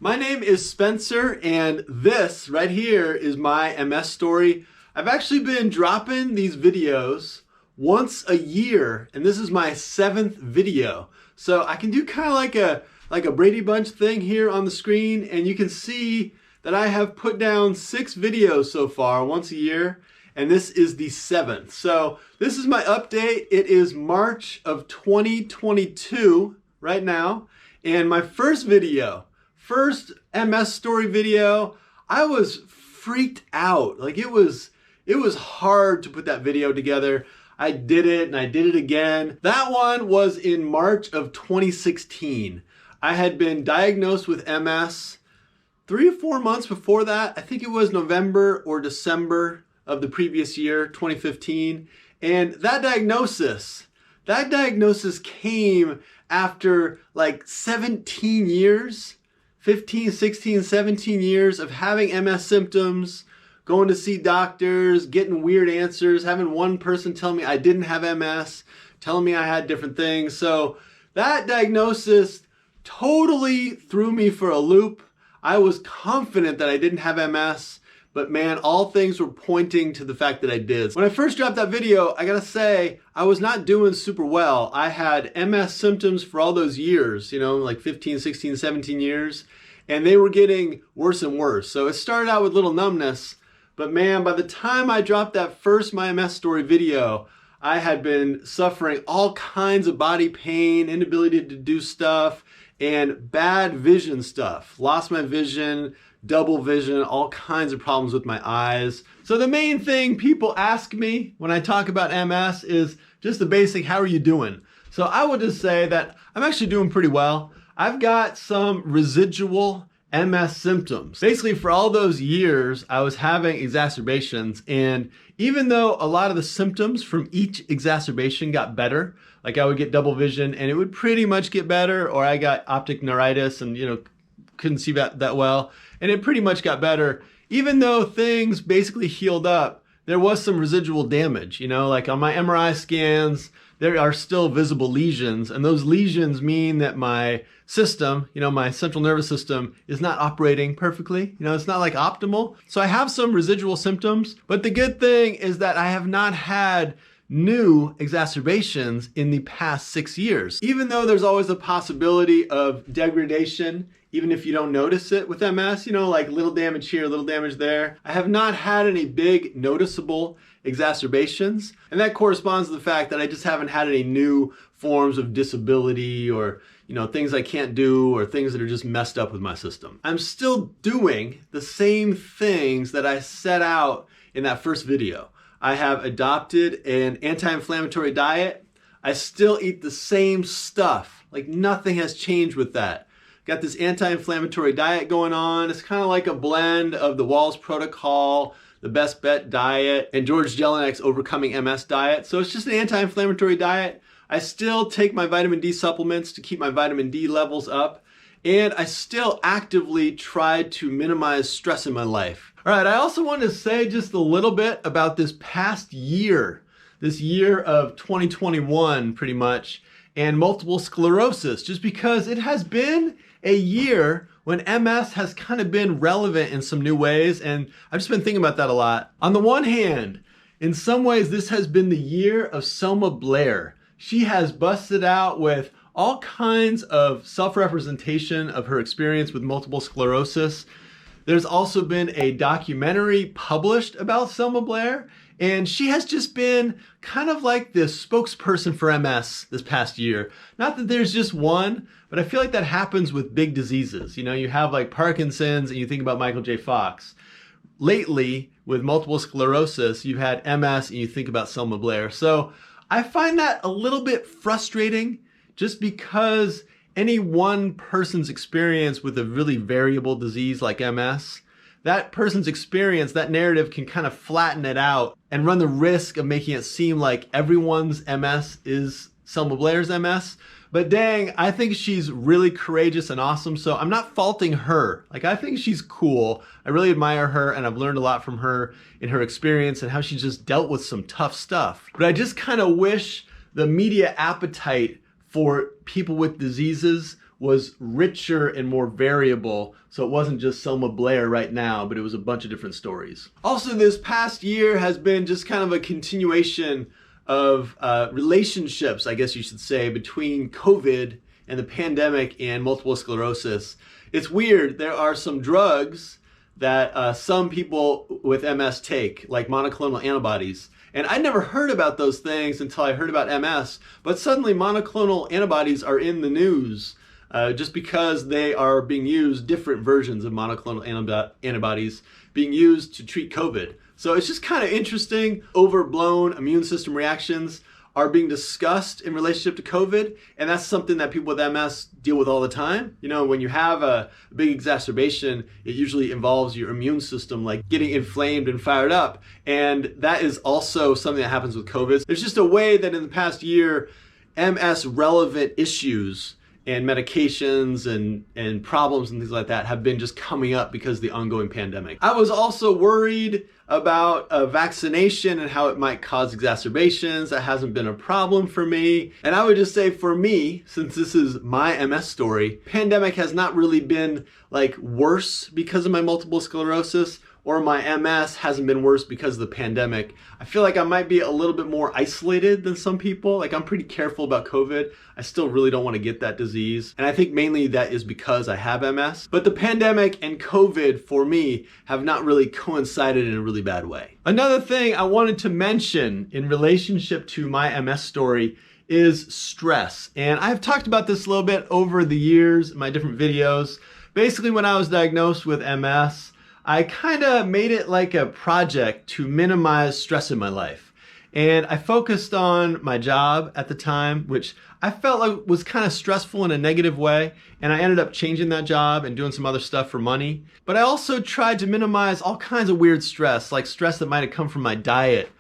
My name is Spencer, and this right here is my MS story. I've actually been dropping these videos once a year, and this is my 7th video. So I can do kind of like a Brady Bunch thing here on the screen, and you can see that I have put down 6 videos so far, once a year, and this is the 7th. So this is my update. It is March of 2022 right now, and my first MS story video, I was freaked out. Like it was hard to put that video together. I did it and I did it again. That one was in March of 2016. I had been diagnosed with MS 3 or 4 months before that. I think it was November or December of the previous year, 2015. And that diagnosis came after like 17 years, 15, 16, 17 years of having MS symptoms, going to see doctors, getting weird answers, having one person tell me I didn't have MS, telling me I had different things. So that diagnosis totally threw me for a loop. I was confident that I didn't have MS, but man, all things were pointing to the fact that I did. When I first dropped that video, I gotta say, I was not doing super well. I had MS symptoms for all those years, like 15, 16, 17 years, and they were getting worse and worse. So it started out with little numbness, but man, by the time I dropped that first My MS Story video, I had been suffering all kinds of body pain, inability to do stuff, and bad vision stuff. Lost my vision, double vision, all kinds of problems with my eyes. So the main thing people ask me when I talk about MS is just the basic, how are you doing? So I would just say that I'm actually doing pretty well. I've got some residual MS symptoms. Basically, for all those years, I was having exacerbations, and even though a lot of the symptoms from each exacerbation got better, like I would get double vision and it would pretty much get better, or I got optic neuritis and couldn't see that well, and it pretty much got better. Even though things basically healed up, there was some residual damage. Like on my MRI scans, there are still visible lesions, and those lesions mean that my system, my central nervous system, is not operating perfectly. It's not like optimal. So I have some residual symptoms, but the good thing is that I have not had new exacerbations in the past 6 years. Even though there's always a possibility of degradation, even if you don't notice it with MS, like little damage here, little damage there, I have not had any big noticeable exacerbations. And that corresponds to the fact that I just haven't had any new forms of disability or things I can't do or things that are just messed up with my system. I'm still doing the same things that I set out in that first video. I have adopted an anti-inflammatory diet. I still eat the same stuff. Like nothing has changed with that. Got this anti-inflammatory diet going on. It's kind of like a blend of the Wahls Protocol, the Best Bet diet, and George Jelinek's Overcoming MS diet. So it's just an anti-inflammatory diet. I still take my vitamin D supplements to keep my vitamin D levels up, and I still actively try to minimize stress in my life. All right, I also wanted to say just a little bit about this past year, this year of 2021 pretty much, and multiple sclerosis, just because it has been a year when MS has kind of been relevant in some new ways, and I've just been thinking about that a lot. On the one hand, in some ways this has been the year of Selma Blair. She has busted out with all kinds of self-representation of her experience with multiple sclerosis. There's also been a documentary published about Selma Blair, and she has just been kind of like this spokesperson for MS this past year. Not that there's just one, but I feel like that happens with big diseases. You have like Parkinson's and you think about Michael J. Fox. Lately, with multiple sclerosis, you had MS and you think about Selma Blair. So I find that a little bit frustrating just because any one person's experience with a really variable disease like MS, that person's experience, that narrative can kind of flatten it out and run the risk of making it seem like everyone's MS is Selma Blair's MS. But dang, I think she's really courageous and awesome, so I'm not faulting her. Like, I think she's cool. I really admire her, and I've learned a lot from her in her experience and how she just dealt with some tough stuff. But I just kind of wish the media appetite for people with diseases was richer and more variable. So it wasn't just Selma Blair right now, but it was a bunch of different stories. Also, this past year has been just kind of a continuation of relationships, I guess you should say, between COVID and the pandemic and multiple sclerosis. It's weird. There are some drugs that some people with MS take, like monoclonal antibodies. And I never heard about those things until I heard about MS, but suddenly monoclonal antibodies are in the news just because they are being used, different versions of monoclonal antibodies being used to treat COVID. So it's just kind of interesting. Overblown immune system reactions are being discussed in relationship to COVID, and that's something that people with MS deal with all the time. You know, when you have a big exacerbation, it usually involves your immune system like getting inflamed and fired up, and that is also something that happens with COVID. There's just a way that in the past year, MS relevant issues and medications and problems and things like that have been just coming up because of the ongoing pandemic. I was also worried about vaccination and how it might cause exacerbations. That hasn't been a problem for me. And I would just say for me, since this is my MS story, pandemic has not really been like worse because of my multiple sclerosis, or my MS hasn't been worse because of the pandemic. I feel like I might be a little bit more isolated than some people. Like, I'm pretty careful about COVID. I still really don't want to get that disease. And I think mainly that is because I have MS. But the pandemic and COVID for me have not really coincided in a really bad way. Another thing I wanted to mention in relationship to my MS story is stress. And I've talked about this a little bit over the years in my different videos. Basically, when I was diagnosed with MS, I kind of made it like a project to minimize stress in my life. And I focused on my job at the time, which I felt like was kind of stressful in a negative way. And I ended up changing that job and doing some other stuff for money. But I also tried to minimize all kinds of weird stress, like stress that might have come from my diet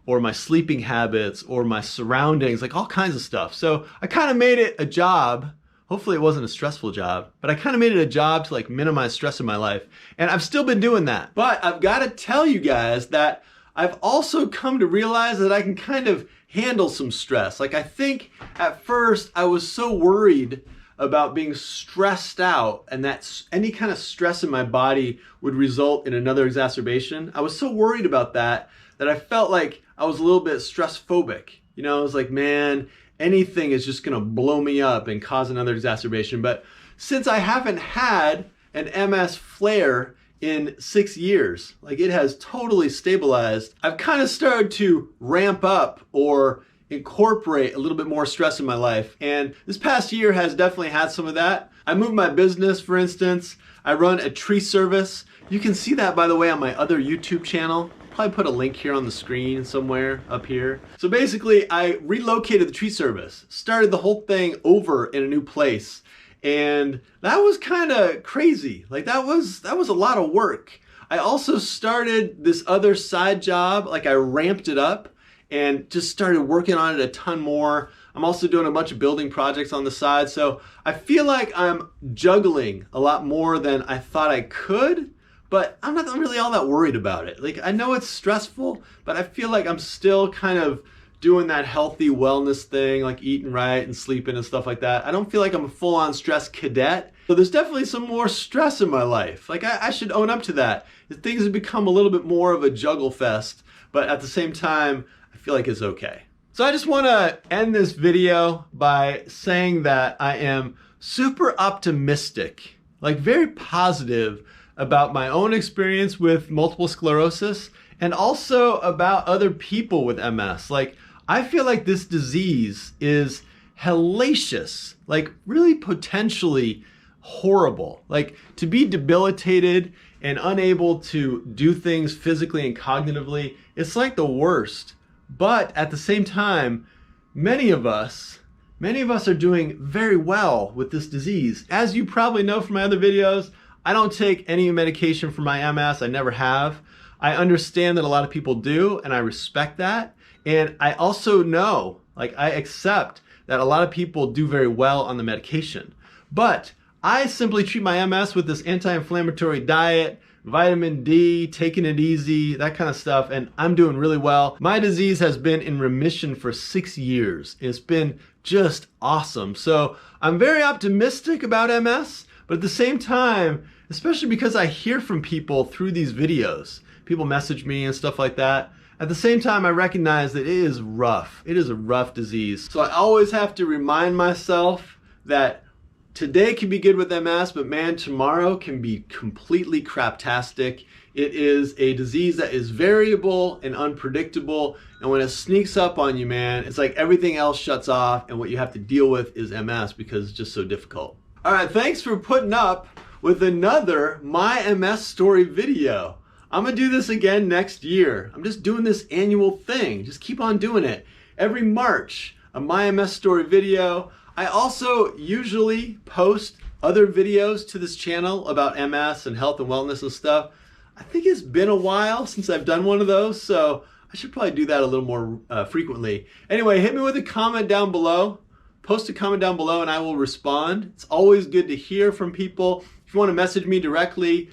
or my sleeping habits or my surroundings, like all kinds of stuff. So I kind of made it a job. Hopefully it wasn't a stressful job, but I kind of made it a job to like minimize stress in my life. And I've still been doing that. But I've got to tell you guys that I've also come to realize that I can kind of handle some stress. Like, I think at first I was so worried about being stressed out and that any kind of stress in my body would result in another exacerbation. I was so worried about that I felt like I was a little bit stress phobic. You know, I was like, man, anything is just gonna blow me up and cause another exacerbation. But since I haven't had an MS flare in 6 years, like it has totally stabilized, I've kind of started to ramp up or incorporate a little bit more stress in my life. And this past year has definitely had some of that. I moved my business, for instance. I run a tree service. You can see that, by the way, on my other YouTube channel. Probably put a link here on the screen somewhere up here. So basically, I relocated the tree service, started the whole thing over in a new place. And that was kind of crazy. Like that was a lot of work. I also started this other side job, like I ramped it up and just started working on it a ton more. I'm also doing a bunch of building projects on the side. So I feel like I'm juggling a lot more than I thought I could, but I'm not really all that worried about it. Like, I know it's stressful, but I feel like I'm still kind of doing that healthy wellness thing, like eating right and sleeping and stuff like that. I don't feel like I'm a full-on stress cadet. So there's definitely some more stress in my life. Like, I should own up to that. Things have become a little bit more of a juggle fest, but at the same time, I feel like it's okay. So I just want to end this video by saying that I am super optimistic, like very positive about my own experience with multiple sclerosis and also about other people with MS. Like, I feel like this disease is hellacious, like really potentially horrible. Like, to be debilitated and unable to do things physically and cognitively, it's like the worst. But at the same time, many of us are doing very well with this disease. As you probably know from my other videos, I don't take any medication for my MS. I never have. I understand that a lot of people do, and I respect that. And I also know, like, I accept that a lot of people do very well on the medication. But I simply treat my MS with this anti-inflammatory diet, vitamin D, taking it easy, that kind of stuff, and I'm doing really well. My disease has been in remission for 6 years. It's been just awesome. So I'm very optimistic about MS, but at the same time, especially because I hear from people through these videos, people message me and stuff like that. At the same time, I recognize that it is rough. It is a rough disease. So I always have to remind myself that today can be good with MS, but man, tomorrow can be completely craptastic. It is a disease that is variable and unpredictable. And when it sneaks up on you, man, it's like everything else shuts off and what you have to deal with is MS because it's just so difficult. All right, thanks for putting up with another My MS Story video. I'm gonna do this again next year. I'm just doing this annual thing. Just keep on doing it. Every March, a My MS Story video. I also usually post other videos to this channel about MS and health and wellness and stuff. I think it's been a while since I've done one of those, so I should probably do that a little more frequently. Anyway, hit me with a comment down below. Post a comment down below and I will respond. It's always good to hear from people. If you want to message me directly,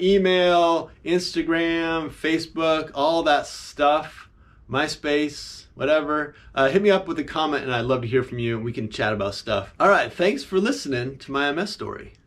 email, Instagram, Facebook, all that stuff, MySpace, whatever. Hit me up with a comment and I'd love to hear from you and we can chat about stuff. All right, thanks for listening to My MS Story.